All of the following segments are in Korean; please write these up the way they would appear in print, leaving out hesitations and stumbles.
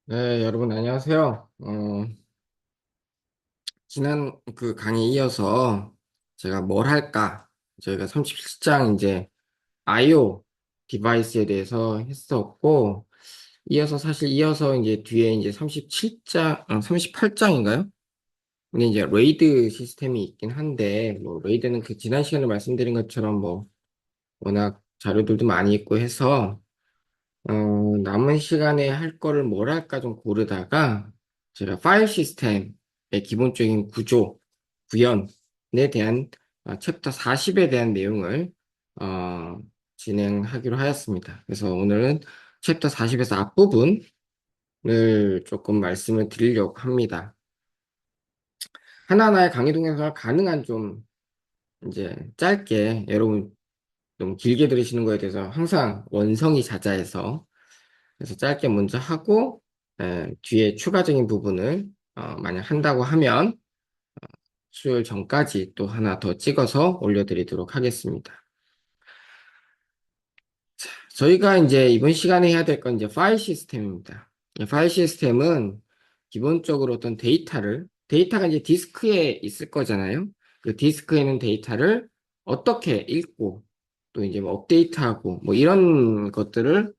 네, 여러분 안녕하세요. 지난 그 강의에 이어서 제가 뭘 할까? 저희가 37장 이제 IO 디바이스에 대해서 했었고, 이어서 이제 뒤에 이제 37장, 38장인가요? 근데 이제 레이드 시스템이 있긴 한데, 뭐 레이드는 그 지난 시간에 말씀드린 것처럼 뭐 워낙 자료들도 많이 있고 해서 남은 시간에 할 거를 뭘 할까 좀 고르다가 제가 파일 시스템의 기본적인 구조, 구현에 대한 챕터 40에 대한 내용을 어, 진행하기로 하였습니다. 그래서 오늘은 챕터 40에서 앞부분을 조금 말씀을 드리려고 합니다. 하나하나의 강의 동영상을 가능한 좀 이제 짧게 여러분 너무 길게 들으시는 거에 대해서 항상 원성이 자자해서 그래서 짧게 먼저 하고 뒤에 추가적인 부분을 만약 한다고 하면 수요일 전까지 또 하나 더 찍어서 올려드리도록 하겠습니다. 저희가 이제 이번 시간에 해야 될 건 이제 파일 시스템입니다. 파일 시스템은 기본적으로 어떤 데이터가 이제 디스크에 있을 거잖아요. 그 디스크에 있는 데이터를 어떻게 읽고 또 이제 뭐 업데이트하고 뭐 이런 것들을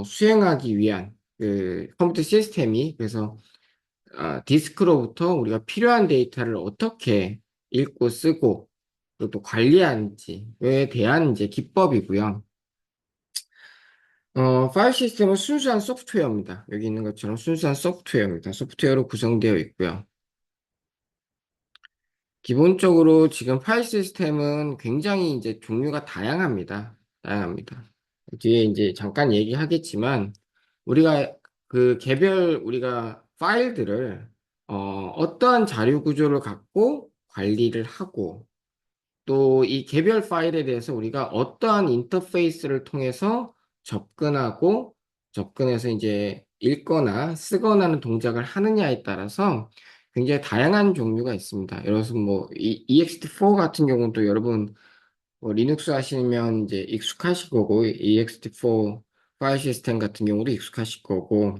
수행하기 위한 그 컴퓨터 시스템이 그래서 디스크로부터 우리가 필요한 데이터를 어떻게 읽고 쓰고 그리고 또 관리하는지에 대한 이제 기법이고요. 파일 시스템은 순수한 소프트웨어입니다. 여기 있는 것처럼 순수한 소프트웨어입니다. 소프트웨어로 구성되어 있고요. 기본적으로 지금 파일 시스템은 굉장히 이제 종류가 다양합니다. 다양합니다. 뒤에 이제 잠깐 얘기하겠지만, 우리가 그 개별 우리가 파일들을, 어떠한 자료 구조를 갖고 관리를 하고, 또 이 개별 파일에 대해서 우리가 어떠한 인터페이스를 통해서 접근하고 접근해서 이제 읽거나 쓰거나 하는 동작을 하느냐에 따라서 굉장히 다양한 종류가 있습니다. 예를 들어서 뭐 ext4 같은 경우는 또 여러분 뭐 리눅스 하시면 이제 익숙하실 거고 ext4 파일 시스템 같은 경우도 익숙하실 거고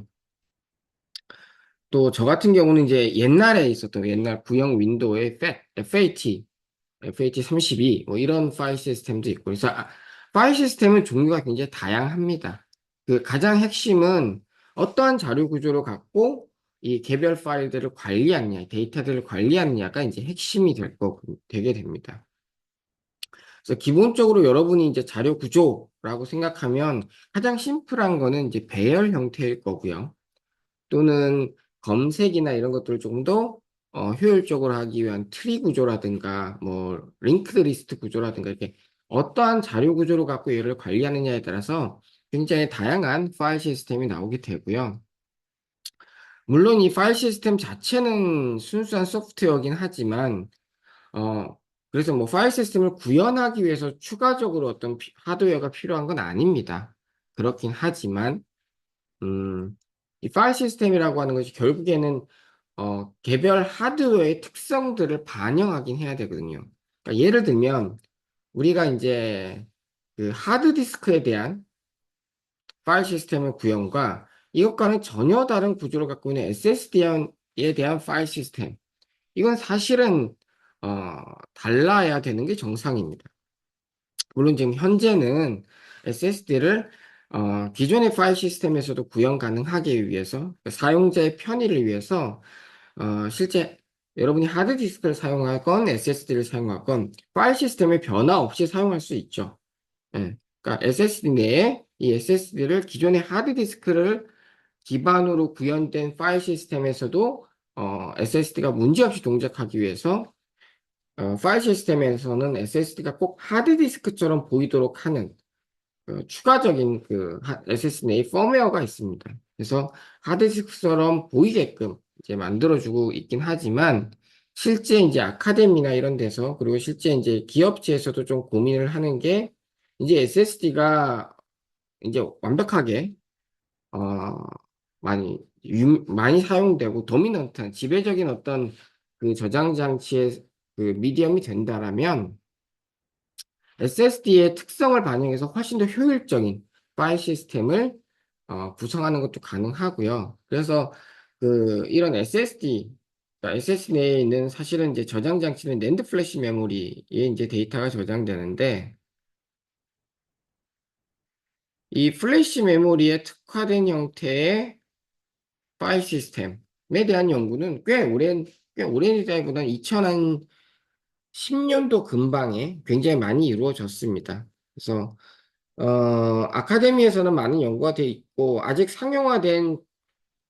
또 저 같은 경우는 이제 옛날에 있었던 옛날 구형 윈도우의 FAT32 뭐 이런 파일 시스템도 있고 그래서 파일 시스템은 종류가 굉장히 다양합니다. 그 가장 핵심은 어떠한 자료 구조를 갖고 이 개별 파일들을 관리하느냐, 데이터들을 관리하느냐가 이제 핵심이 되게 됩니다. 그래서 기본적으로 여러분이 이제 자료 구조라고 생각하면 가장 심플한 거는 이제 배열 형태일 거고요. 또는 검색이나 이런 것들을 조금 더 효율적으로 하기 위한 트리 구조라든가 뭐 링크드 리스트 구조라든가 이렇게 어떠한 자료 구조를 갖고 얘를 관리하느냐에 따라서 굉장히 다양한 파일 시스템이 나오게 되고요. 물론 이 파일 시스템 자체는 순수한 소프트웨어긴 하지만 어 그래서 뭐 파일 시스템을 구현하기 위해서 추가적으로 어떤 하드웨어가 필요한 건 아닙니다. 그렇긴 하지만 이 파일 시스템이라고 하는 것이 결국에는 개별 하드웨어의 특성들을 반영하긴 해야 되거든요. 그러니까 예를 들면 우리가 이제 그 하드디스크에 대한 파일 시스템의 구현과 이것과는 전혀 다른 구조를 갖고 있는 SSD에 대한 파일 시스템. 이건 사실은 달라야 되는 게 정상입니다. 물론 지금 현재는 SSD를 기존의 파일 시스템에서도 구현 가능하기 위해서 사용자의 편의를 위해서 실제 여러분이 하드디스크를 사용하건 SSD를 사용하건 파일 시스템의 변화 없이 사용할 수 있죠. 예. 그러니까 SSD 내에 이 SSD를 기존의 하드디스크를 기반으로 구현된 파일 시스템에서도 SSD가 문제없이 동작하기 위해서 파일 시스템에서는 SSD가 꼭 하드디스크처럼 보이도록 하는 추가적인 그 SSD 내 펌웨어가 있습니다. 그래서 하드디스크처럼 보이게끔 이제 만들어주고 있긴 하지만 실제 이제 아카데미나 이런 데서 그리고 실제 이제 기업체에서도 좀 고민을 하는 게 이제 SSD가 이제 완벽하게 어 많이 사용되고 도미넌트한 지배적인 어떤 그 저장 장치의 그 미디엄이 된다라면 SSD의 특성을 반영해서 훨씬 더 효율적인 파일 시스템을 구성하는 것도 가능하고요. 그래서 이런 SSD, 그러니까 SSD 내에 있는 사실은 이제 저장 장치는 낸드 플래시 메모리에 이제 데이터가 저장되는데 이 플래시 메모리에 특화된 형태의 파일 시스템에 대한 연구는 꽤 오랜 시기보다는 2010년도 근방에 굉장히 많이 이루어졌습니다. 그래서 아카데미에서는 많은 연구가 돼 있고 아직 상용화된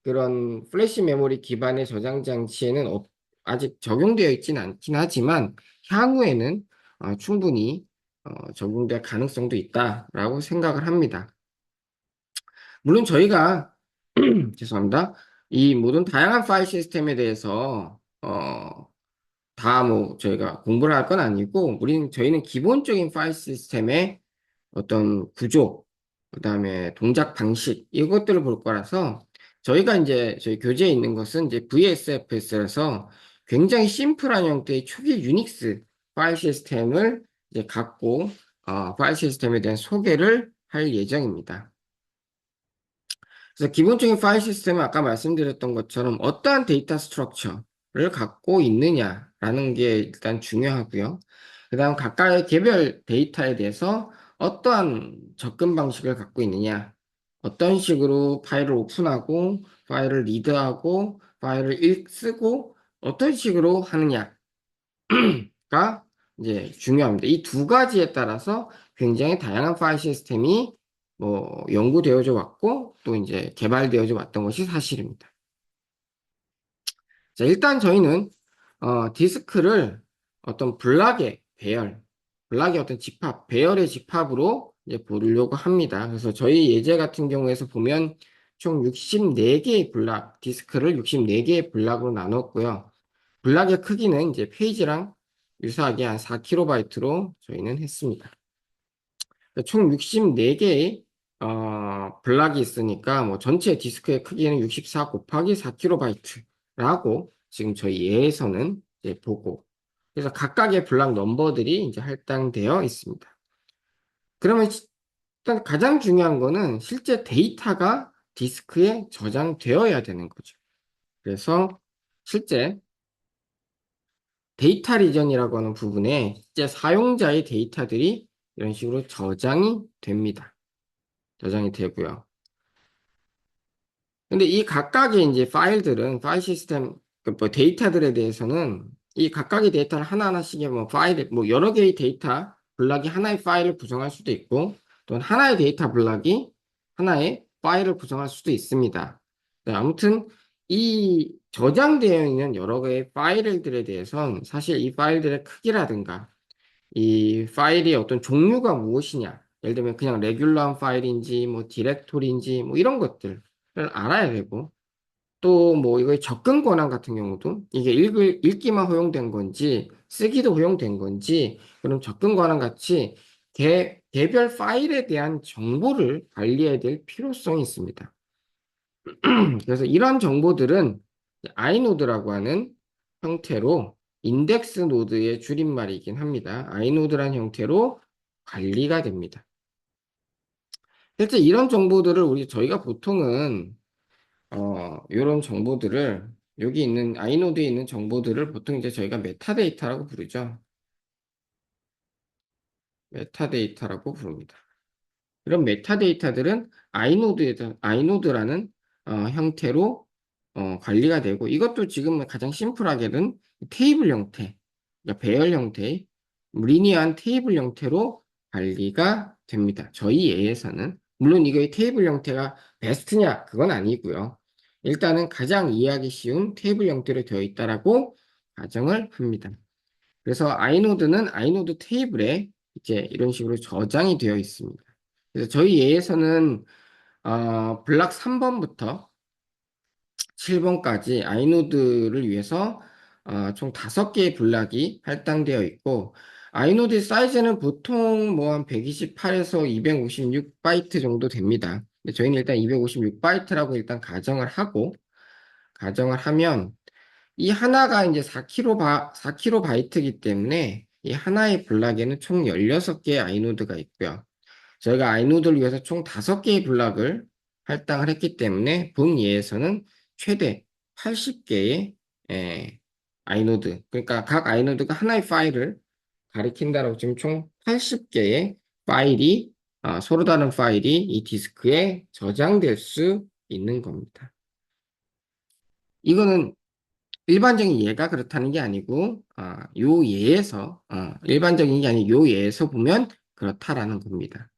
그런 플래시 메모리 기반의 저장 장치에는 아직 적용되어 있지는 않긴 하지만 향후에는 충분히 적용될 가능성도 있다라고 생각을 합니다. 물론 저희가 죄송합니다. 이 모든 다양한 파일 시스템에 대해서 다 뭐 저희가 공부를 할 건 아니고 저희는 기본적인 파일 시스템의 어떤 구조, 그다음에 동작 방식 이것들을 볼 거라서 저희가 이제 저희 교재에 있는 것은 이제 VSFS라서 굉장히 심플한 형태의 초기 유닉스 파일 시스템을 이제 갖고 파일 시스템에 대한 소개를 할 예정입니다. 그래서 기본적인 파일 시스템은 아까 말씀드렸던 것처럼 어떠한 데이터 스트럭처를 갖고 있느냐라는 게 일단 중요하고요. 그 다음 각각의 개별 데이터에 대해서 어떠한 접근 방식을 갖고 있느냐, 어떤 식으로 파일을 오픈하고, 파일을 리드하고, 파일을 쓰고, 어떤 식으로 하느냐가 이제 중요합니다. 이 두 가지에 따라서 굉장히 다양한 파일 시스템이 뭐 연구되어져 왔고 또 이제 개발되어져 왔던 것이 사실입니다. 자, 일단 저희는 디스크를 어떤 블락의 어떤 집합, 배열의 집합으로 이제 보려고 합니다. 그래서 저희 예제 같은 경우에서 보면 총 64개의 디스크를 64개의 블락으로 나눴고요. 블락의 크기는 이제 페이지랑 유사하게 한 4KB 저희는 했습니다. 총 64개의 블락이 있으니까 뭐 전체 디스크의 크기는 64 곱하기 4KB 지금 저희 예에서는 이제 보고 그래서 각각의 블락 넘버들이 이제 할당되어 있습니다. 그러면 일단 가장 중요한 거는 실제 데이터가 디스크에 저장되어야 되는 거죠. 그래서 실제 데이터 리전이라고 하는 부분에 실제 사용자의 데이터들이 이런 식으로 저장이 됩니다. 저장이 되고요. 근데 이 각각의 이제 파일 시스템, 뭐 데이터들에 대해서는 이 각각의 데이터를 하나하나씩의 뭐 뭐 여러 개의 데이터 블락이 하나의 파일을 구성할 수도 있고, 또는 하나의 데이터 블락이 하나의 파일을 구성할 수도 있습니다. 네, 아무튼 이 저장되어 있는 여러 개의 파일들에 대해서는 사실 이 파일들의 크기라든가 이 파일의 어떤 종류가 무엇이냐, 예를 들면 그냥 레귤러한 파일인지 뭐 디렉토리인지 뭐 이런 것들을 알아야 되고 또 뭐 이거의 접근 권한 같은 경우도 이게 읽기만 허용된 건지 쓰기도 허용된 건지 그럼 접근 권한 같이 개별 파일에 대한 정보를 관리해야 될 필요성이 있습니다. 그래서 이런 정보들은 아이노드라고 하는 형태로 인덱스 노드의 줄임말이긴 합니다. 아이노드란 형태로 관리가 됩니다. 실제 이런 정보들을 저희가 보통은 이런 정보들을 여기 있는 아이노드에 있는 정보들을 보통 이제 저희가 메타데이터라고 부르죠. 메타데이터라고 부릅니다. 이런 메타데이터들은 아이노드라는 형태로 관리가 되고 이것도 지금 가장 심플하게는 테이블 형태, 그러니까 배열 형태의 리니어한 테이블 형태로 관리가 됩니다. 저희 예에서는 물론 이거의 테이블 형태가 베스트냐 그건 아니고요. 일단은 가장 이해하기 쉬운 테이블 형태로 되어 있다라고 가정을 합니다. 그래서 아이노드는 아이노드 테이블에 이제 이런 식으로 저장이 되어 있습니다. 그래서 저희 예에서는 블락 3번부터 7번까지 아이노드를 위해서 총 5개의 블락이 할당되어 있고 아이노드 사이즈는 보통 뭐 한 128에서 256바이트 정도 됩니다. 저희는 일단 256바이트라고 일단 가정을 하면 이 하나가 이제 4KB, 4KB 이기 때문에 이 하나의 블락에는 총 16개의 아이노드가 있고요. 저희가 아이노드를 위해서 총 5개의 블락을 할당을 했기 때문에 본 예에서는 최대 80개의 아이노드, 그러니까 각 아이노드가 하나의 파일을 가리킨다라고 지금 총 80개의 파일이 서로 다른 파일이 이 디스크에 저장될 수 있는 겁니다. 이거는 일반적인 예가 그렇다는 게 아니고 요 예에서 일반적인 게 아니고 요 예에서 보면 그렇다라는 겁니다.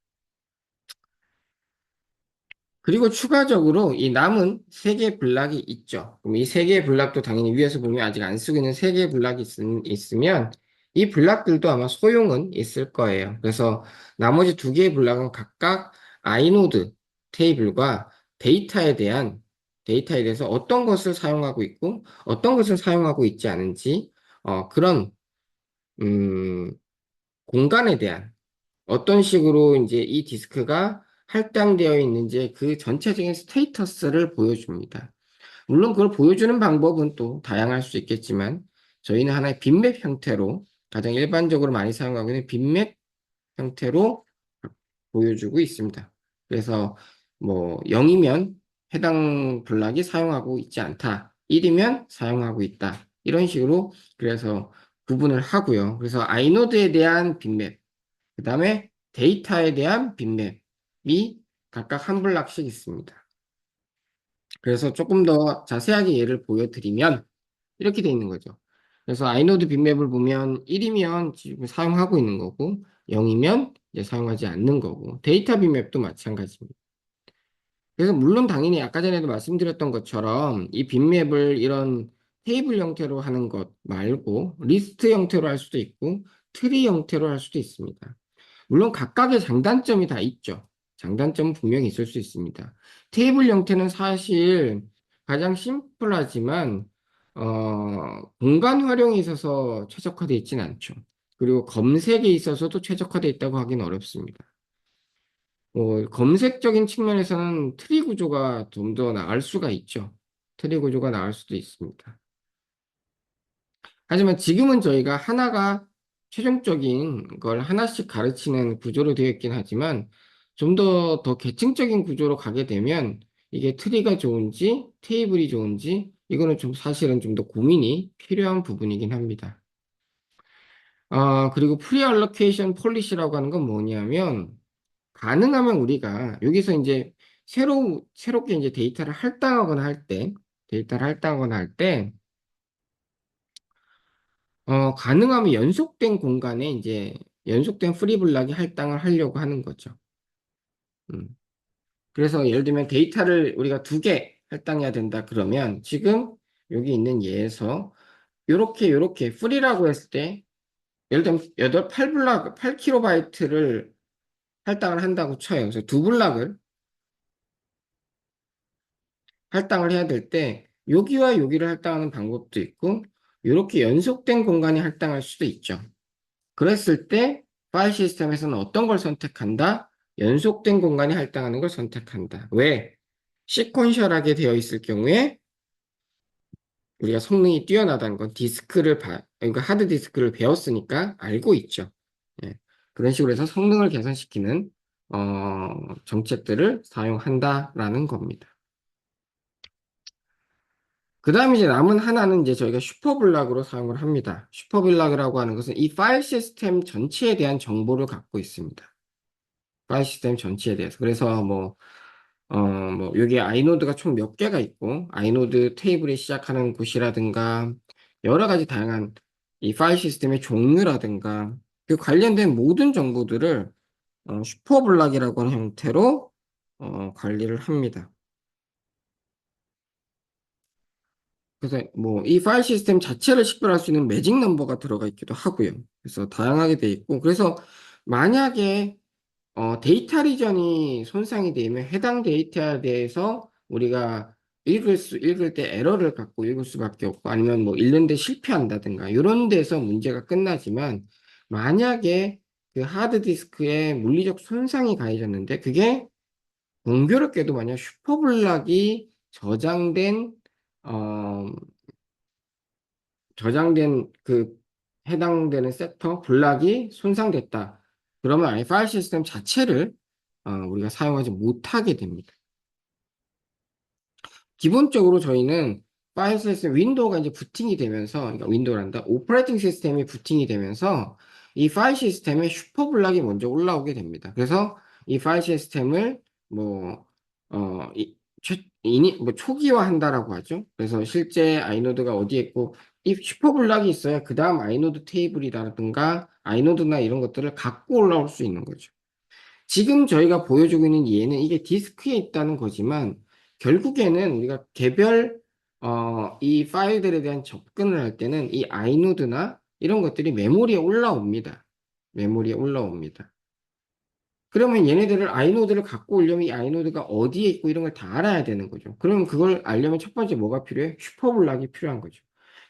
그리고 추가적으로 이 남은 세 개의 블락이 있죠. 그럼 이 세 개의 블락도 당연히 위에서 보면 아직 안 쓰고 있는 세 개의 블락이 있으면 이 블락들도 아마 소용은 있을 거예요. 그래서 나머지 두 개의 블락은 각각 아이노드 테이블과 데이터에 대해서 어떤 것을 사용하고 있고 어떤 것을 사용하고 있지 않은지 그런 음, 공간에 대한 어떤 식으로 이제 이 디스크가 할당되어 있는지 그 전체적인 스테이터스를 보여줍니다. 물론 그걸 보여주는 방법은 또 다양할 수 있겠지만 저희는 하나의 빈맵 형태로 가장 일반적으로 많이 사용하고 있는 빈맵 형태로 보여주고 있습니다. 그래서 뭐 0이면 해당 블락이 사용하고 있지 않다. 1이면 사용하고 있다. 이런 식으로 그래서 구분을 하고요. 그래서 아이노드에 대한 빈맵, 그 다음에 데이터에 대한 빈맵이 각각 한 블락씩 있습니다. 그래서 조금 더 자세하게 예를 보여드리면 이렇게 돼 있는 거죠. 그래서 아이노드 빈맵을 보면 1이면 지금 사용하고 있는 거고 0이면 이제 사용하지 않는 거고 데이터 빈맵도 마찬가지입니다. 그래서 물론 당연히 아까 전에도 말씀드렸던 것처럼 이 빈맵을 이런 테이블 형태로 하는 것 말고 리스트 형태로 할 수도 있고 트리 형태로 할 수도 있습니다. 물론 각각의 장단점이 다 있죠. 장단점은 분명히 있을 수 있습니다. 테이블 형태는 사실 가장 심플하지만 공간 활용에 있어서 최적화되어 있지는 않죠. 그리고 검색에 있어서도 최적화되어 있다고 하기는 어렵습니다. 검색적인 측면에서는 트리 구조가 좀 더 나을 수가 있죠. 트리 구조가 나을 수도 있습니다. 하지만 지금은 저희가 하나가 최종적인 걸 하나씩 가르치는 구조로 되어 있긴 하지만 좀 더 계층적인 구조로 가게 되면 이게 트리가 좋은지 테이블이 좋은지 이거는 좀 사실은 좀 더 고민이 필요한 부분이긴 합니다. 그리고 프리 알로케이션 폴리시라고 하는 건 뭐냐면 가능하면 우리가 여기서 이제 새롭게 이제 데이터를 할당하거나 할 때, 가능하면 연속된 공간에 이제 연속된 프리블락이 할당을 하려고 하는 거죠. 음. 그래서 예를 들면 데이터를 우리가 두 개 할당해야 된다 그러면 지금 여기 있는 예에서 요렇게 프리라고 했을 때 예를 들면 8블락, 8kB를 할당을 한다고 쳐요. 그래서 두 블락을 할당을 해야 될 때 여기와 여기를 할당하는 방법도 있고 이렇게 연속된 공간이 할당할 수도 있죠. 그랬을 때 파일 시스템에서는 어떤 걸 선택한다? 연속된 공간이 할당하는 걸 선택한다. 왜? 시퀀셜하게 되어 있을 경우에 우리가 성능이 뛰어나다는 건 그러니까 하드 디스크를 배웠으니까 알고 있죠. 예. 그런 식으로 해서 성능을 개선시키는 정책들을 사용한다라는 겁니다. 그 다음에 이제 남은 하나는 이제 저희가 슈퍼블락으로 사용을 합니다. 슈퍼블락이라고 하는 것은 이 파일 시스템 전체에 대한 정보를 갖고 있습니다. 파일 시스템 전체에 대해서. 그래서 여기에 아이노드가 총 몇 개가 있고, 아이노드 테이블이 시작하는 곳이라든가, 여러 가지 다양한 이 파일 시스템의 종류라든가, 그 관련된 모든 정보들을 슈퍼블락이라고 하는 형태로 관리를 합니다. 그래서 뭐 이 파일 시스템 자체를 식별할 수 있는 매직 넘버가 들어가 있기도 하고요. 그래서 다양하게 돼 있고 그래서 만약에 데이터 리전이 손상이 되면 해당 데이터에 대해서 우리가 읽을 때 에러를 갖고 읽을 수밖에 없고 아니면 뭐 읽는데 실패한다든가 이런 데서 문제가 끝나지만 만약에 그 하드디스크에 물리적 손상이 가해졌는데 그게 공교롭게도 만약 슈퍼블락이 어, 저장된 그 해당되는 섹터 블락이 손상됐다. 그러면 아예 파일 시스템 자체를 우리가 사용하지 못하게 됩니다. 기본적으로 저희는 파일 시스템 윈도우가 이제 부팅이 되면서, 그러니까 윈도우란다, 오퍼레이팅 시스템이 부팅이 되면서 이 파일 시스템에 슈퍼블락이 먼저 올라오게 됩니다. 그래서 이 파일 시스템을 뭐, 뭐 초기화한다라고 하죠. 그래서 실제 아이노드가 어디에 있고, 이 슈퍼블락이 있어야 그 다음 아이노드 테이블이라든가 아이노드나 이런 것들을 갖고 올라올 수 있는 거죠. 지금 저희가 보여주고 있는 예는 이게 디스크에 있다는 거지만 결국에는 우리가 개별 이 파일들에 대한 접근을 할 때는 이 아이노드나 이런 것들이 메모리에 올라옵니다. 메모리에 올라옵니다. 그러면 얘네들을 아이노드를 갖고 오려면 이 아이노드가 어디에 있고 이런 걸 다 알아야 되는 거죠. 그러면 그걸 알려면 첫 번째 뭐가 필요해? 슈퍼블락이 필요한 거죠.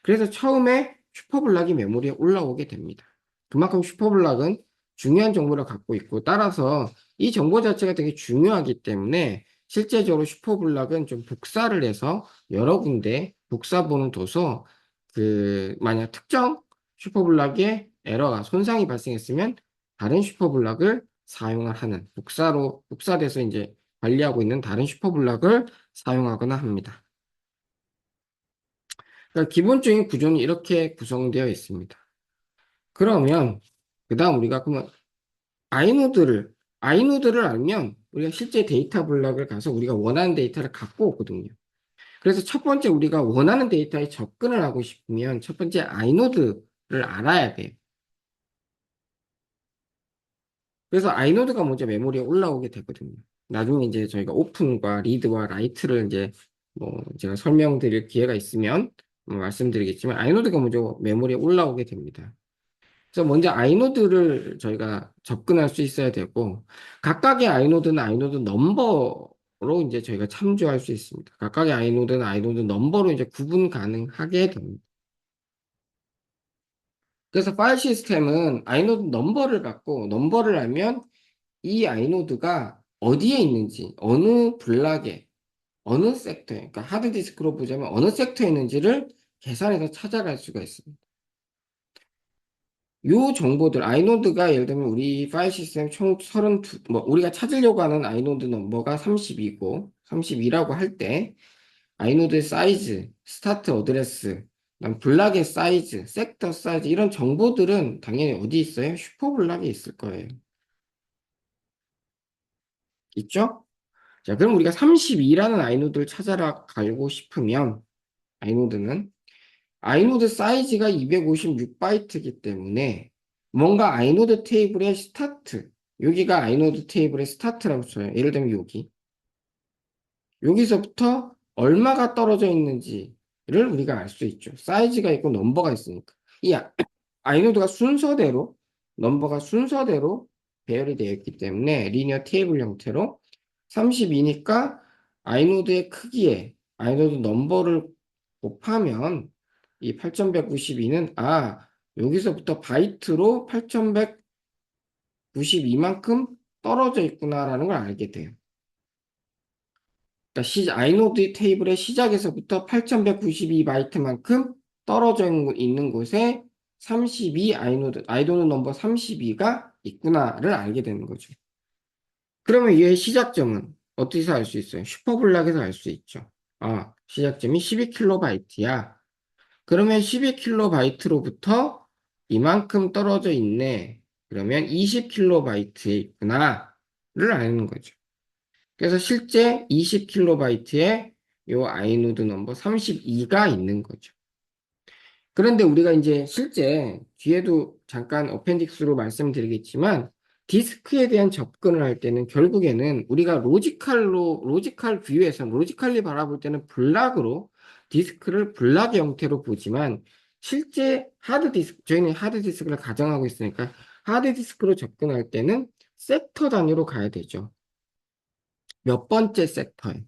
그래서 처음에 슈퍼블락이 메모리에 올라오게 됩니다. 그만큼 슈퍼블락은 중요한 정보를 갖고 있고 따라서 이 정보 자체가 되게 중요하기 때문에 실제적으로 슈퍼블락은 좀 복사를 해서 여러 군데 복사본을 둬서 만약 특정 슈퍼블락에 에러가 손상이 발생했으면 다른 슈퍼블락을 사용을 하는 복사돼서 이제 관리하고 있는 다른 슈퍼블락을 사용하거나 합니다. 그러니까 기본적인 구조는 이렇게 구성되어 있습니다. 그러면 그다음 우리가 그러면 아이노드를 알면 우리가 실제 데이터 블록을 가서 우리가 원하는 데이터를 갖고 오거든요. 그래서 첫 번째 우리가 원하는 데이터에 접근을 하고 싶으면 첫 번째 아이노드를 알아야 돼요. 그래서 아이노드가 먼저 메모리에 올라오게 되거든요. 나중에 이제 저희가 오픈과 리드와 라이트를 이제 뭐 제가 설명드릴 기회가 있으면 말씀드리겠지만 아이노드가 먼저 메모리에 올라오게 됩니다. 그래서 먼저 아이노드를 저희가 접근할 수 있어야 되고 각각의 아이노드는 아이노드 넘버로 이제 저희가 참조할 수 있습니다. 각각의 아이노드는 아이노드 넘버로 이제 구분 가능하게 됩니다. 그래서 파일 시스템은 아이노드 넘버를 갖고 넘버를 알면 이 아이노드가 어디에 있는지, 어느 블락에, 어느 섹터에, 그러니까 하드디스크로 보자면 어느 섹터에 있는지를 계산해서 찾아갈 수가 있습니다. 요 정보들, 아이노드가 예를 들면 우리 파일 시스템 총 32, 뭐, 우리가 찾으려고 하는 아이노드 넘버가 32고, 32라고 할 때, 아이노드 사이즈, 스타트 어드레스, 그다음 블락의 사이즈, 섹터 사이즈, 이런 정보들은 당연히 어디 있어요? 슈퍼 블락에 있을 거예요. 있죠? 자, 그럼 우리가 32라는 아이노드를 찾아라 가고 싶으면, 아이노드는, 아이노드 사이즈가 256바이트이기 때문에, 뭔가 아이노드 테이블의 스타트, 여기가 아이노드 테이블의 스타트라고 써요. 예를 들면 여기. 여기서부터 얼마가 떨어져 있는지를 우리가 알 수 있죠. 사이즈가 있고 넘버가 있으니까. 이 아이노드가 순서대로, 넘버가 순서대로 배열이 되어 있기 때문에 리니어 테이블 형태로 32니까 아이노드의 크기에 아이노드 넘버를 곱하면 이 8192는 여기서부터 바이트로 8192만큼 떨어져 있구나라는 걸 알게 돼요. 그러니까 아이노드 테이블의 시작에서부터 8192바이트만큼 떨어져 있는 곳에 32아이노드 넘버 32가 있구나를 알게 되는 거죠. 그러면 얘의 시작점은 어디서 알 수 있어요? 슈퍼블락에서 알 수 있죠. 시작점이 12kB야. 그러면 12kB로부터 이만큼 떨어져 있네. 그러면 20kB에 있구나를 아는 거죠. 그래서 실제 20kB에 요 아이노드 넘버 32가 있는 거죠. 그런데 우리가 이제 실제 뒤에도 잠깐 어펜딕스로 말씀드리겠지만 디스크에 대한 접근을 할 때는 결국에는 우리가 로지컬 뷰에서 로지컬리 바라볼 때는 블락으로 디스크를 블락의 형태로 보지만 실제 저희는 하드디스크를 가정하고 있으니까 하드디스크로 접근할 때는 섹터 단위로 가야 되죠. 몇 번째 섹터에.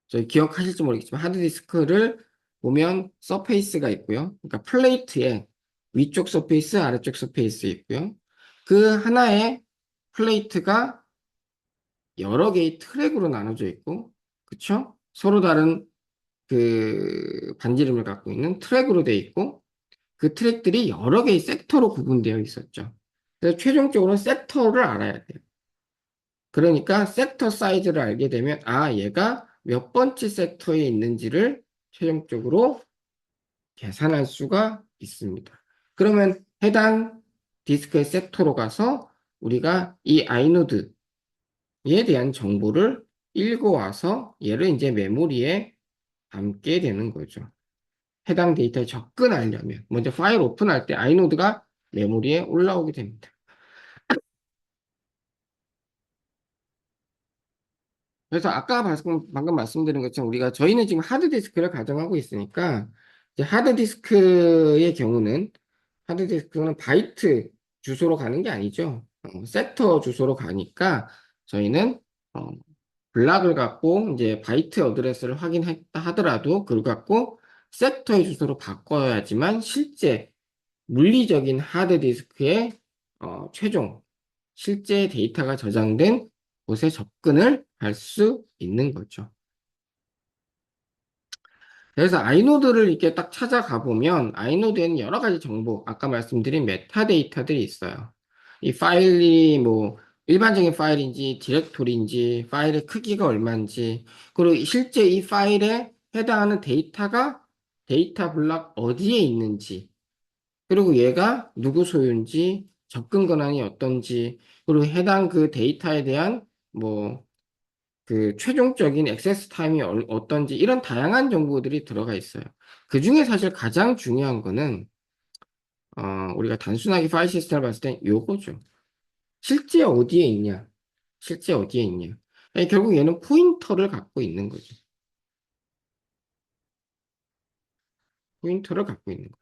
저희 기억하실지 모르겠지만 하드디스크를 보면 서페이스가 있고요. 그러니까 플레이트에 위쪽 서페이스, 아래쪽 서페이스 있고요. 그 하나의 플레이트가 여러 개의 트랙으로 나눠져 있고, 그쵸? 서로 다른 반지름을 갖고 있는 트랙으로 되어 있고, 그 트랙들이 여러 개의 섹터로 구분되어 있었죠. 그래서 최종적으로 섹터를 알아야 돼요. 그러니까 섹터 사이즈를 알게 되면 얘가 몇 번째 섹터에 있는지를 최종적으로 계산할 수가 있습니다. 그러면 해당 디스크의 섹터로 가서 우리가 이 아이노드에 대한 정보를 읽어와서 얘를 이제 메모리에 담게 되는 거죠. 해당 데이터에 접근하려면 먼저 파일 오픈할 때 아이노드가 메모리에 올라오게 됩니다. 그래서 아까 방금 말씀드린 것처럼 우리가 저희는 지금 하드디스크를 가정하고 있으니까 이제 하드디스크의 경우는 하드디스크는 바이트 주소로 가는 게 아니죠. 섹터 주소로 가니까 저희는 어, 블락을 갖고 이제 바이트 어드레스를 확인했다 하더라도 그걸 갖고 섹터의 주소로 바꿔야지만 실제 물리적인 하드디스크의 최종 실제 데이터가 저장된 곳에 접근을 할 수 있는 거죠. 그래서 아이노드를 이렇게 딱 찾아가 보면 아이노드에는 여러 가지 정보, 아까 말씀드린 메타데이터들이 있어요. 이 파일이 뭐 일반적인 파일인지 디렉토리인지 파일의 크기가 얼마인지 그리고 실제 이 파일에 해당하는 데이터가 데이터 블록 어디에 있는지 그리고 얘가 누구 소유인지 접근 권한이 어떤지 그리고 해당 그 데이터에 대한 뭐 그 최종적인 액세스 타임이 어떤지 이런 다양한 정보들이 들어가 있어요. 그 중에 사실 가장 중요한 거는 우리가 단순하게 파일 시스템을 봤을 때 요거죠. 실제 어디에 있냐? 실제 어디에 있냐? 결국 얘는 포인터를 갖고 있는 거죠. 포인터를 갖고 있는 거예요.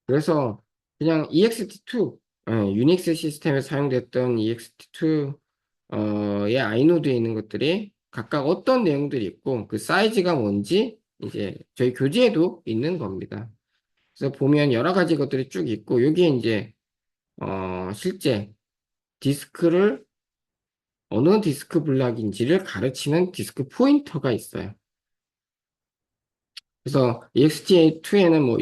그래서 그냥 ext2 유닉스 시스템에 사용됐던 ext2의 아이노드에 있는 것들이 각각 어떤 내용들이 있고 그 사이즈가 뭔지 이제 저희 교재에도 있는 겁니다. 그래서 보면 여러 가지 것들이 쭉 있고 여기에 이제 실제 디스크를 어느 디스크 블락인지를 가르치는 디스크 포인터가 있어요. 그래서 EXT2에는 뭐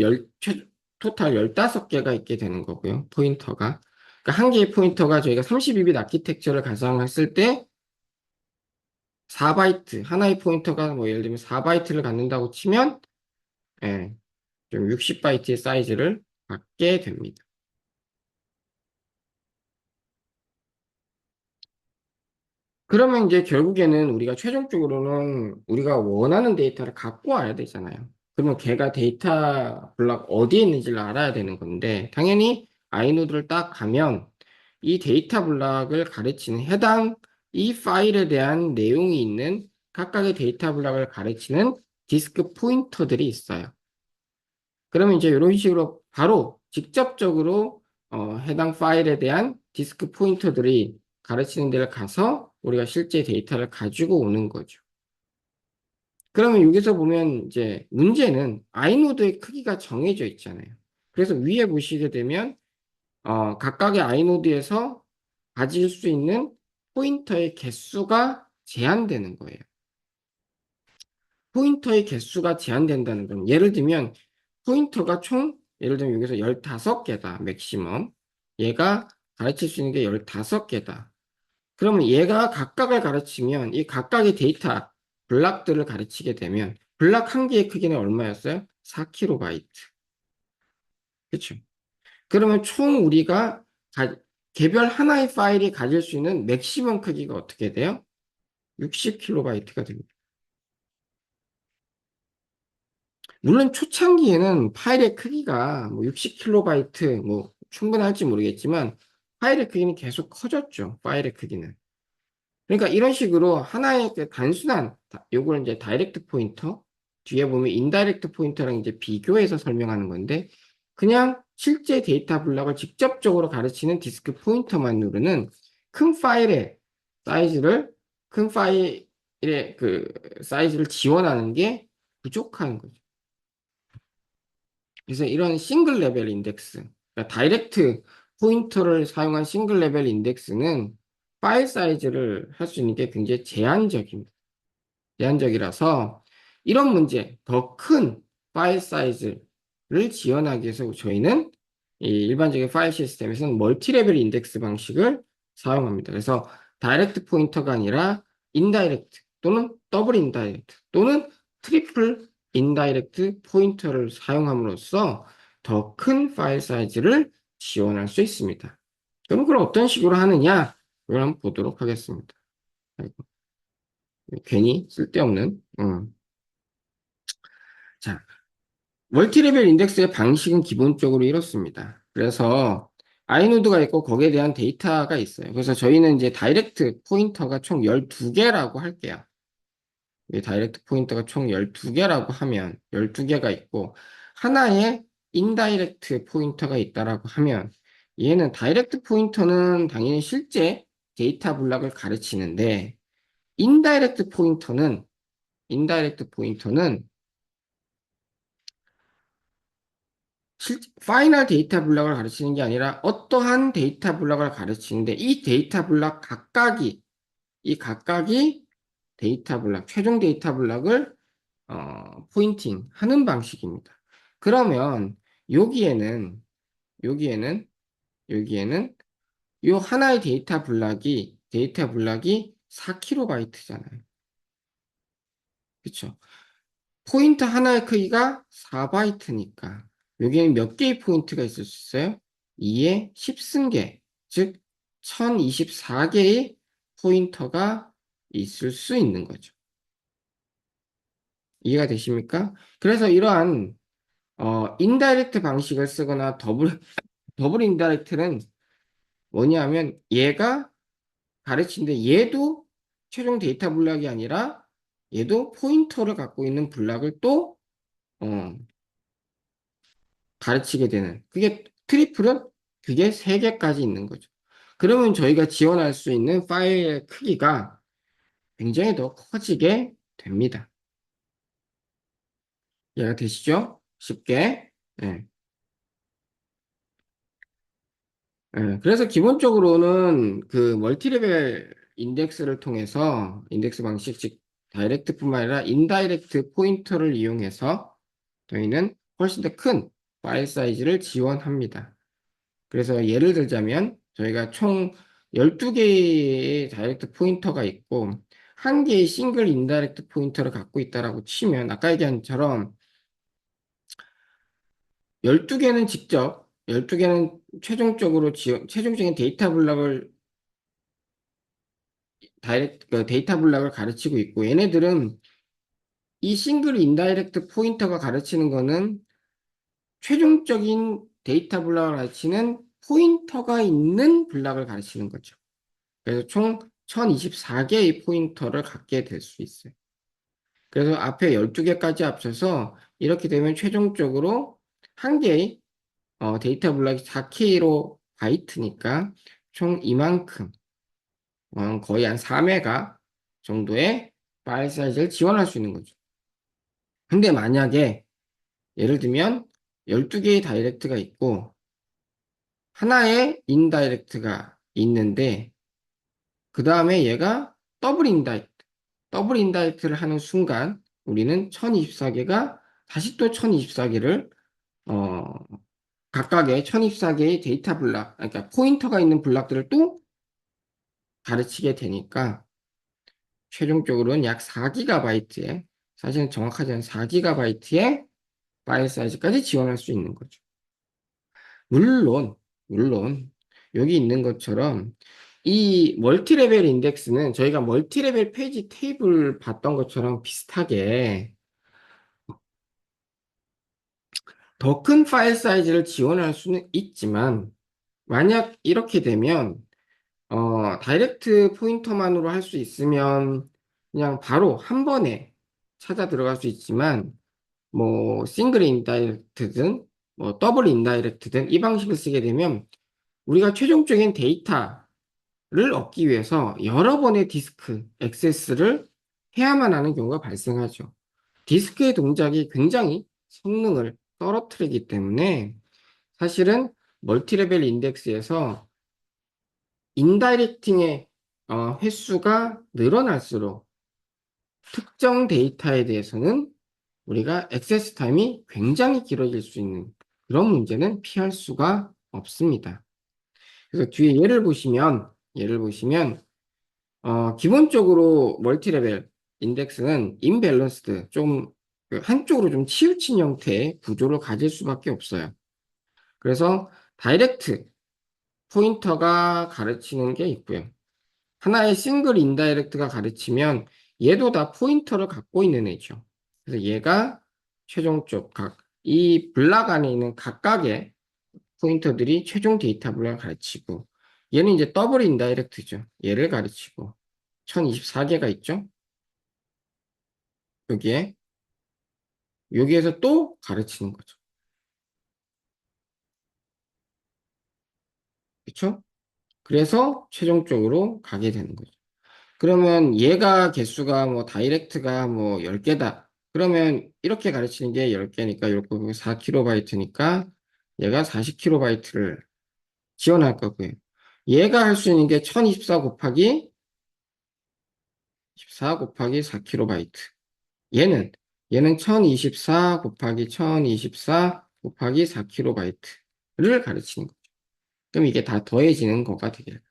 토탈 15개가 있게 되는 거고요. 포인터가. 그러니까 한 개의 포인터가 저희가 32빗 아키텍처를 가정했을 때 4바이트, 하나의 포인터가 뭐 예를 들면 4바이트를 갖는다고 치면, 예, 좀 60바이트의 사이즈를 갖게 됩니다. 그러면 이제 결국에는 우리가 최종적으로는 우리가 원하는 데이터를 갖고 와야 되잖아요. 그러면 걔가 데이터 블록 어디에 있는지를 알아야 되는 건데, 당연히 아이노드를 딱 가면 이 데이터 블록을 가르치는 해당 이 파일에 대한 내용이 있는 각각의 데이터 블록을 가르치는 디스크 포인터들이 있어요. 그러면 이제 이런 식으로 바로 직접적으로 해당 파일에 대한 디스크 포인터들이 가르치는 데를 가서 우리가 실제 데이터를 가지고 오는 거죠. 그러면 여기서 보면 이제 문제는 아이노드의 크기가 정해져 있잖아요. 그래서 위에 보시게 되면 각각의 아이노드에서 가질 수 있는 포인터의 개수가 제한되는 거예요. 포인터의 개수가 제한된다는 건 예를 들면 포인터가 총 예를 들면 여기서 15개다 맥시멈 얘가 가르칠 수 있는 게 15개다 그러면 얘가 각각을 가르치면 이 각각의 데이터 블락들을 가르치게 되면 블락 한 개의 크기는 얼마였어요? 4KB 그렇죠? 그러면 총 우리가 개별 하나의 파일이 가질 수 있는 맥시멈 크기가 어떻게 돼요? 60KB 됩니다. 물론 초창기에는 파일의 크기가 뭐 60KB 뭐 충분할지 모르겠지만 파일의 크기는 계속 커졌죠. 파일의 크기는. 그러니까 이런 식으로 하나의 그 단순한 요걸 이제 다이렉트 포인터 뒤에 보면 인다이렉트 포인터랑 이제 비교해서 설명하는 건데 그냥 실제 데이터 블록을 직접적으로 가르치는 디스크 포인터만으로는 큰 파일의 사이즈를 큰 파일의 그 사이즈를 지원하는 게 부족한 거죠. 그래서 이런 싱글 레벨 인덱스, 그러니까 다이렉트 포인터를 사용한 싱글 레벨 인덱스는 파일 사이즈를 할 수 있는 게 굉장히 제한적입니다. 제한적이라서 이런 문제, 더 큰 파일 사이즈를 지원하기 위해서 저희는 이 일반적인 파일 시스템에서는 멀티 레벨 인덱스 방식을 사용합니다. 그래서 다이렉트 포인터가 아니라 인다이렉트 또는 더블 인다이렉트 또는 트리플 인다이렉트 포인터를 사용함으로써 더 큰 파일 사이즈를 지원할 수 있습니다. 그럼 어떤 식으로 하느냐? 이걸 한번 보도록 하겠습니다. 아이고, 괜히 쓸데없는. 자, 멀티레벨 인덱스의 방식은 기본적으로 이렇습니다. 그래서 아이노드가 있고 거기에 대한 데이터가 있어요. 그래서 저희는 이제 다이렉트 포인터가 총 12개라고 할게요. 이 다이렉트 포인터가 총 12개라고 하면 12개가 있고 하나의 인다이렉트 포인터가 있다라고 하면 얘는 다이렉트 포인터는 당연히 실제 데이터 블록을 가르치는데 인다이렉트 포인터는 파이널 데이터 블록을 가르치는 게 아니라 어떠한 데이터 블록을 가르치는데 이 각각이 데이터 블록, 최종 데이터 블록을 포인팅 하는 방식입니다. 그러면 여기에는 여기에는 여기에는 요 하나의 데이터 블록이 4KB 그쵸? 포인트 하나의 크기가 4바이트니까 여기에는 몇 개의 포인트가 있을 수 있어요? 2의 10승계, 즉 1024개의 포인터가 있을 수 있는 거죠. 이해가 되십니까? 그래서 이러한 인다이렉트 방식을 쓰거나 더블 인다이렉트는 뭐냐면 얘가 가르치는데 얘도 최종 데이터 블록이 아니라 얘도 포인터를 갖고 있는 블록을 또 어, 가르치게 되는 그게 트리플은 그게 3개까지 있는 거죠. 그러면 저희가 지원할 수 있는 파일의 크기가 굉장히 더 커지게 됩니다. 이해가 되시죠? 쉽게. 예. 예, 그래서 기본적으로는 그 멀티레벨 인덱스를 통해서 인덱스 방식, 즉 다이렉트뿐만 아니라 인다이렉트 포인터를 이용해서 저희는 훨씬 더 큰 파일 사이즈를 지원합니다. 그래서 예를 들자면 저희가 총 12개의 다이렉트 포인터가 있고 한 개의 싱글 인다이렉트 포인터를 갖고 있다라고 치면 아까 얘기한 것처럼 12개는 최종적인 데이터 블록을 가르치고 있고 얘네들은 이 싱글 인다이렉트 포인터가 가르치는 거는 최종적인 데이터 블록을 가르치는 포인터가 있는 블록을 가르치는 거죠. 그래서 총 1024개의 포인터를 갖게 될 수 있어요. 그래서 앞에 12개까지 합쳐서 이렇게 되면 최종적으로 한 개의 데이터 블록이 4K로 바이트니까 총 이만큼 거의 한 4메가 정도의 파일 사이즈를 지원할 수 있는 거죠. 근데 만약에 예를 들면 12개의 다이렉트가 있고 하나의 인다이렉트가 있는데 그 다음에 얘가 더블 인다이렉트를 하는 순간 우리는 1024개가 다시 또 1024개를 각각의 1024개의 데이터 블록, 그러니까 포인터가 있는 블록들을 또 가르치게 되니까 최종적으로는 약 4GB의 사실은 정확하지 않은 4GB의 파일 사이즈까지 지원할 수 있는 거죠. 물론 여기 있는 것처럼 이 멀티레벨 인덱스는 저희가 멀티레벨 페이지 테이블 봤던 것처럼 비슷하게 더 큰 파일 사이즈를 지원할 수는 있지만 만약 이렇게 되면 다이렉트 포인터만으로 할 수 있으면 그냥 바로 한 번에 찾아 들어갈 수 있지만 뭐 싱글 인다이렉트든 뭐 더블 인다이렉트든 이 방식을 쓰게 되면 우리가 최종적인 데이터를 얻기 위해서 여러 번의 디스크 액세스를 해야만 하는 경우가 발생하죠. 디스크의 동작이 굉장히 성능을 떨어뜨리기 때문에 사실은 멀티레벨 인덱스에서 인다이렉팅의 횟수가 늘어날수록 특정 데이터에 대해서는 우리가 액세스 타임이 굉장히 길어질 수 있는 그런 문제는 피할 수가 없습니다. 그래서 뒤에 예를 보시면 기본적으로 멀티레벨 인덱스는 임밸런스드, 좀그 한쪽으로 좀 치우친 형태의 구조를 가질 수밖에 없어요. 그래서 다이렉트 포인터가 가르치는 게 있고요. 하나의 싱글 인다이렉트가 가르치면 얘도 다 포인터를 갖고 있는 애죠. 그래서 얘가 최종적 이 블락 안에 있는 각각의 포인터들이 최종 데이터 블락을 가르치고, 얘는 이제 더블 인다이렉트죠. 얘를 가르치고 1024개가 있죠. 여기에 여기에서 또 가르치는 거죠. 그렇죠? 그래서 최종적으로 가게 되는 거죠. 그러면 얘가 개수가 뭐 다이렉트가 뭐 10개다. 그러면 이렇게 가르치는 게 10개니까 이렇게 4kB니까 얘가 40kB를 지원할 거고요. 얘가 할 수 있는 게 1024 곱하기 14 곱하기 4kB. 얘는 1024 곱하기 1024 곱하기 4kB를 가르치는 거죠. 그럼 이게 다 더해지는 거가 되겠죠.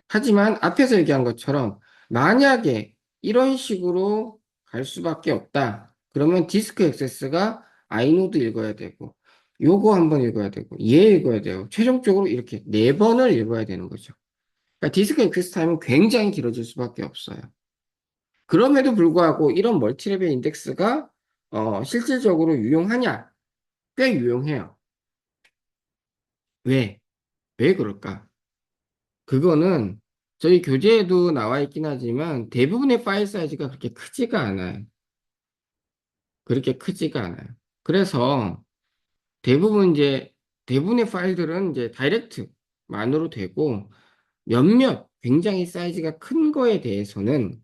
하지만 앞에서 얘기한 것처럼 만약에 이런 식으로 갈 수밖에 없다. 그러면 디스크 액세스가 아이노드 읽어야 되고 요거 한번 읽어야 되고 얘 읽어야 돼요. 최종적으로 이렇게 4번을 읽어야 되는 거죠. 그러니까 디스크 액세스 타임은 굉장히 길어질 수밖에 없어요. 그럼에도 불구하고 이런 멀티레벨 인덱스가 실질적으로 유용하냐? 꽤 유용해요. 왜? 왜 그럴까? 그거는 저희 교재에도 나와 있긴 하지만 대부분의 파일 사이즈가 그렇게 크지가 않아요. 그렇게 크지가 않아요. 그래서 대부분 대부분의 파일들은 이제 다이렉트만으로 되고 몇몇 굉장히 사이즈가 큰 거에 대해서는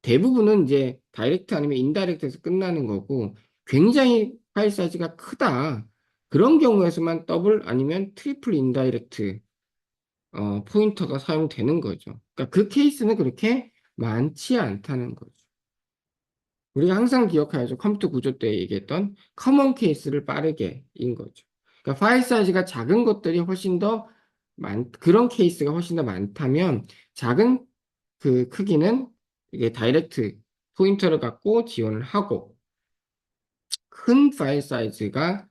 대부분은 이제 다이렉트 아니면 인다이렉트에서 끝나는 거고 굉장히 파일 사이즈가 크다. 그런 경우에서만 더블 아니면 트리플 인다이렉트 포인터가 사용되는 거죠. 그러니까 그 케이스는 그렇게 많지 않다는 거죠. 우리가 항상 기억해야죠. 컴퓨터 구조 때 얘기했던 커먼 케이스를 빠르게인 거죠. 그러니까 파일 사이즈가 작은 것들이 훨씬 더 그런 케이스가 훨씬 더 많다면 작은 그 크기는 이게 다이렉트 포인터를 갖고 지원을 하고 큰 파일 사이즈가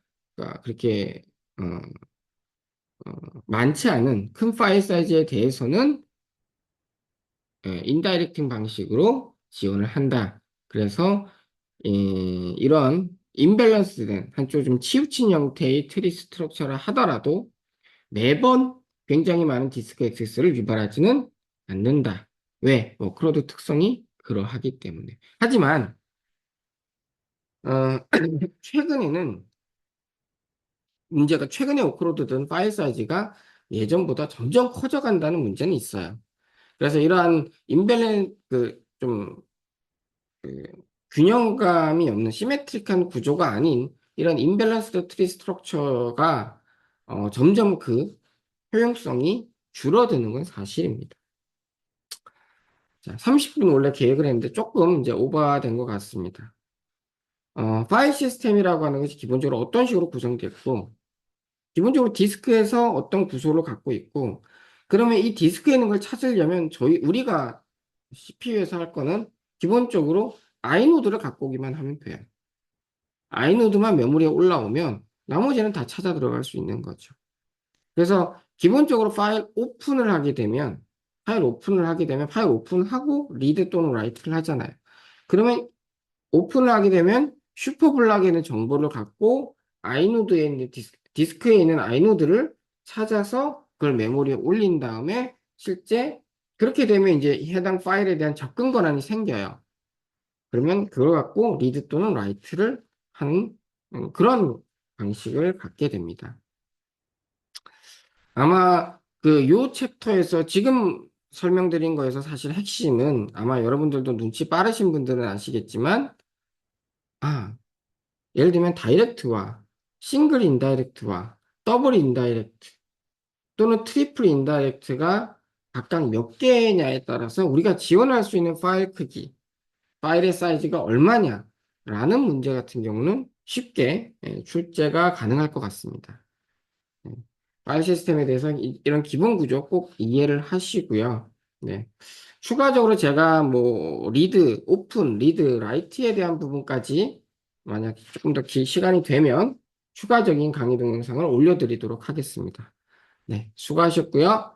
그렇게 어, 많지 않은 큰 파일 사이즈에 대해서는 인다이렉팅 방식으로 지원을 한다. 그래서 이런 임밸런스된 한쪽 좀 치우친 형태의 트리 스트럭처를 하더라도 매번 굉장히 많은 디스크 액세스를 유발하지는 않는다. 왜? 워크로드 특성이 그러하기 때문에. 하지만 최근에는 최근에 워크로드든 파일 사이즈가 예전보다 점점 커져간다는 문제는 있어요. 그래서 이러한 임밸런 좀 그 균형감이 없는 시메트릭한 구조가 아닌 이런 임밸런스드 트리 스트럭처가 점점 그 효용성이 줄어드는 건 사실입니다. 자, 30분 원래 계획을 했는데 조금 이제 오버된 것 같습니다. 파일 시스템이라고 하는 것이 기본적으로 어떤 식으로 구성됐고, 기본적으로 디스크에서 어떤 구조를 갖고 있고, 그러면 이 디스크에 있는 걸 찾으려면 우리가 CPU에서 할 거는 기본적으로 아이노드를 갖고 오기만 하면 돼요. 아이노드만 메모리에 올라오면 나머지는 다 찾아 들어갈 수 있는 거죠. 그래서 기본적으로 파일 오픈하고 리드 또는 라이트를 하잖아요. 그러면 오픈을 하게 되면 슈퍼블락에 있는 정보를 갖고 아이노드에 있는 디스크에 있는 아이노드를 찾아서 그걸 메모리에 올린 다음에 실제 그렇게 되면 이제 해당 파일에 대한 접근 권한이 생겨요. 그러면 그걸 갖고 리드 또는 라이트를 하는 그런 방식을 갖게 됩니다. 아마 요 챕터에서 지금 설명드린 거에서 사실 핵심은 아마 여러분들도 눈치 빠르신 분들은 아시겠지만 예를 들면 다이렉트와 싱글 인다이렉트와 더블 인다이렉트 또는 트리플 인다이렉트가 각각 몇 개냐에 따라서 우리가 지원할 수 있는 파일 크기 파일의 사이즈가 얼마냐라는 문제 같은 경우는 쉽게 출제가 가능할 것 같습니다. 예, 파일 시스템에 대해서 이런 기본 구조 꼭 이해를 하시고요. 네. 추가적으로 제가 뭐 리드, 오픈, 리드, 라이트에 대한 부분까지 만약 조금 더 시간이 되면 추가적인 강의 동영상을 올려드리도록 하겠습니다. 네, 수고하셨고요.